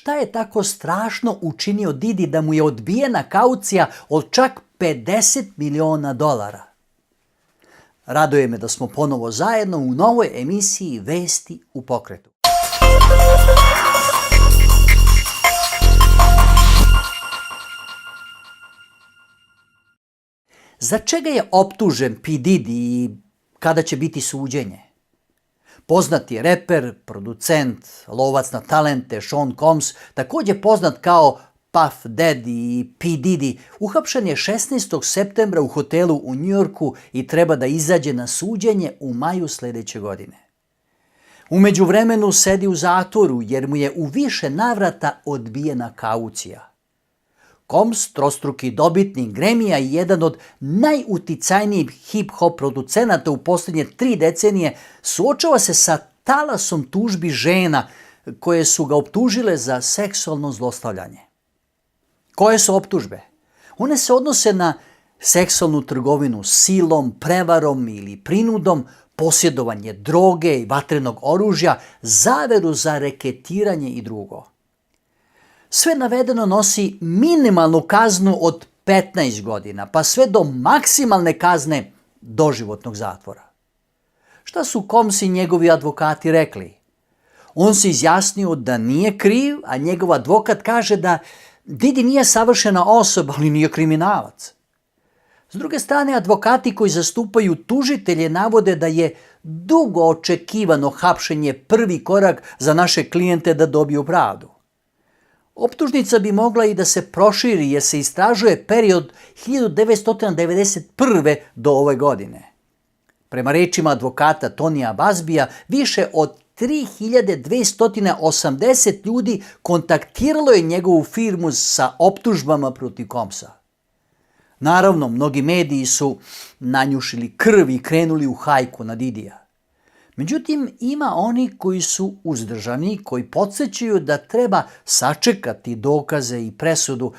šta je tako strašno učinio Didi da mu je odbijena kaucija od čak $50 miliona? Raduje me da smo ponovo zajedno u novoj emisiji Vesti u pokretu. Za čega je optužen P. Diddy i kada će biti suđenje? Poznati reper, producent, lovac na talente Sean Combs, također poznat kao Puff Daddy i P. Diddy, uhapšen je 16. septembra u hotelu u Njujorku i treba da izađe na suđenje u maju sljedeće godine. U međuvremenu sedi u zatvoru jer mu je u više navrata odbijena kaucija. Combs, trostruki dobitnik Grammy-a i jedan od najuticajnijih hip-hop producenata u posljednje 3 decenije, suočava se sa talasom tužbi žena koje su ga optužile za seksualno zlostavljanje. Koje su optužbe? One se odnose na seksualnu trgovinu silom, prevarom ili prinudom, posjedovanje droge i vatrenog oružja, zaveru za reketiranje i drugo. Sve navedeno nosi minimalnu kaznu od 15 godina, pa sve do maksimalne kazne doživotnog zatvora. Šta su Combs i njegovi advokati rekli? On se izjasnio da nije kriv, a njegov advokat kaže da Diddy nije savršena osoba, ali nije kriminalac. S druge strane, advokati koji zastupaju tužitelje navode da je dugo očekivano hapšenje prvi korak za naše klijente da dobiju pravdu. Optužnica bi mogla i da se proširi jer se istražuje period 1991. do ove godine. Prema rečima advokata Tonija Basbija, više od 3280 ljudi kontaktiralo je njegovu firmu sa optužbama protiv Combsa. Naravno, mnogi mediji su nanjušili krv i krenuli u hajku na Didija. Međutim, ima oni koji su uzdržani, koji podsjećaju da treba sačekati dokaze i presudu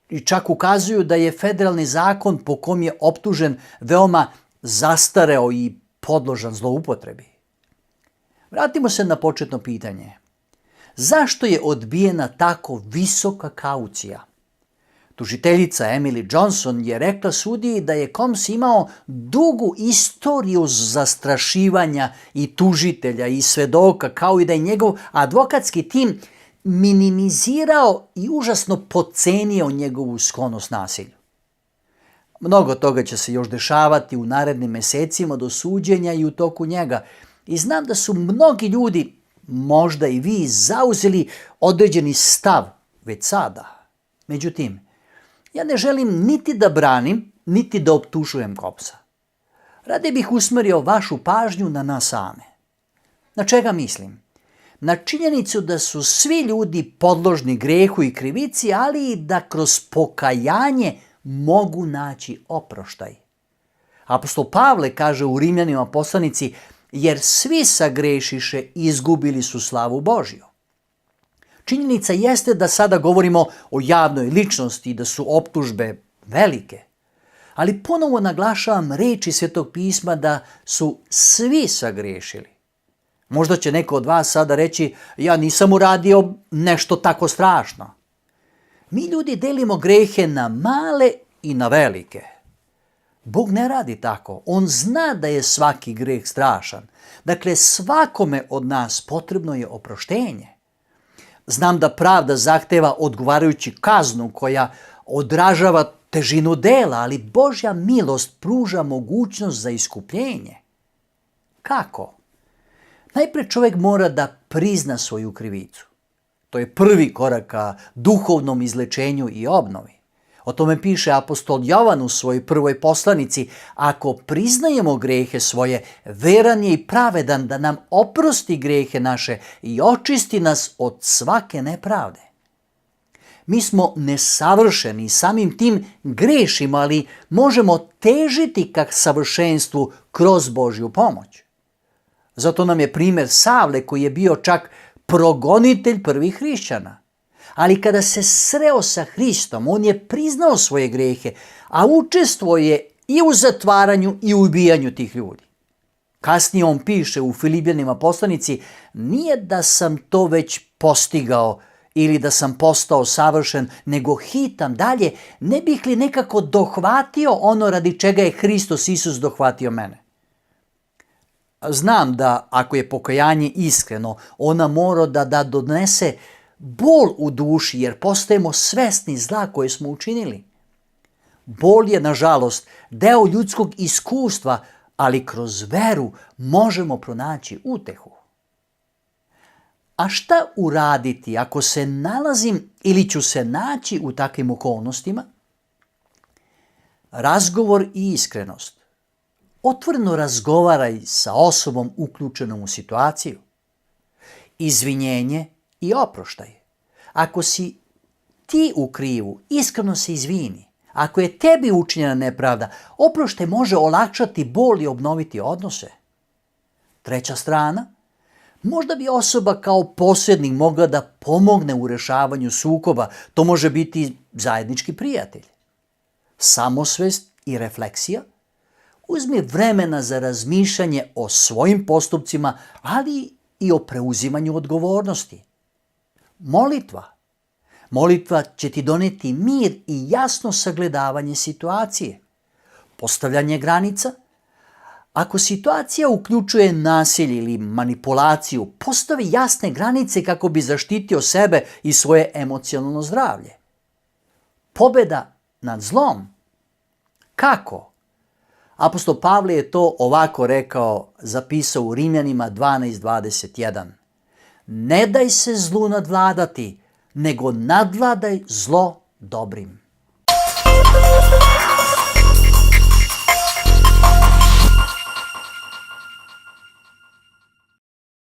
i čak ukazuju da je federalni zakon po kom je optužen veoma zastareo i podložan zloupotrebi. Vratimo se na početno pitanje. Zašto je odbijena tako visoka kaucija? Tužiteljica Emily Johnson je rekla sudiji da je Combs imao dugu istoriju zastrašivanja i tužitelja i svedoka, kao i da je njegov advokatski tim minimizirao i užasno podcenio njegovu sklonost nasilju. Mnogo toga će se još dešavati u narednim mesecima do suđenja i u toku njega. I znam da su mnogi ljudi, možda i vi, zauzeli određeni stav već sada. Međutim, ja ne želim niti da branim, niti da optužujem Combsa. Rade bih usmerio vašu pažnju na nas same. Na čega mislim? Na činjenicu da su svi ljudi podložni grehu i krivici, ali i da kroz pokajanje mogu naći oproštaj. Apostol Pavle kaže u Rimljanima poslanici, jer svi sagrešiše i izgubili su slavu Božju. Činjenica jeste da sada govorimo o javnoj ličnosti i da su optužbe velike. Ali ponovo naglašavam reči Svetog pisma da su svi sagrešili. Možda će neko od vas sada reći, ja nisam uradio nešto tako strašno. Mi ljudi delimo grehe na male i na velike. Bog ne radi tako. On zna da je svaki greh strašan. Dakle, svakome od nas potrebno je oproštenje. Znam da pravda zahteva odgovarajući kaznu koja odražava težinu dela, ali Božja milost pruža mogućnost za iskupljenje. Kako? Najprije čovjek mora da prizna svoju krivicu. To je prvi korak ka duhovnom izlečenju i obnovi. O tome piše apostol Jovan u svojoj prvoj poslanici. Ako priznajemo grehe svoje, veran je i pravedan da nam oprosti grehe naše i očisti nas od svake nepravde. Mi smo nesavršeni i samim tim grešimo, ali možemo težiti ka savršenstvu kroz Božju pomoć. Zato nam je primjer Savle koji je bio čak progonitelj prvih hrišćana. Ali kada se sreo sa Hristom, on je priznao svoje grehe, a učestvovao je i u zatvaranju i u ubijanju tih ljudi. Kasnije on piše u Filipljanima poslanici, nije da sam to već postigao ili da sam postao savršen, nego hitam dalje, ne bih li nekako dohvatio ono radi čega je Hristos Isus dohvatio mene. Znam da ako je pokajanje iskreno, ona mora da donese bol u duši, jer postajemo svesni zla koje smo učinili. Bol je, nažalost, deo ljudskog iskustva, ali kroz veru možemo pronaći utehu. A šta uraditi ako se nalazim ili ću se naći u takvim okolnostima? Razgovor i iskrenost. Otvoreno razgovaraj sa osobom uključenom u situaciju. Izvinjenje i oproštaj. Ako si ti u krivu, iskreno se izvini. Ako je tebi učinjena nepravda, oproštaj može olakšati bol i obnoviti odnose. Treća strana, možda bi osoba kao posrednik mogla da pomogne u rešavanju sukoba. To može biti zajednički prijatelj. Samosvest i refleksija. Uzmi vremena za razmišljanje o svojim postupcima, ali i o preuzimanju odgovornosti. Molitva. Molitva će ti doneti mir i jasno sagledavanje situacije. Postavljanje granica. Ako situacija uključuje nasilje ili manipulaciju, postavi jasne granice kako bi zaštitio sebe i svoje emocionalno zdravlje. Pobeda nad zlom. Kako? Apostol Pavle je to ovako rekao, zapisao u Rimljanima 12:21. Ne daj se zlu nadvladati, nego nadvladaj zlo dobrim.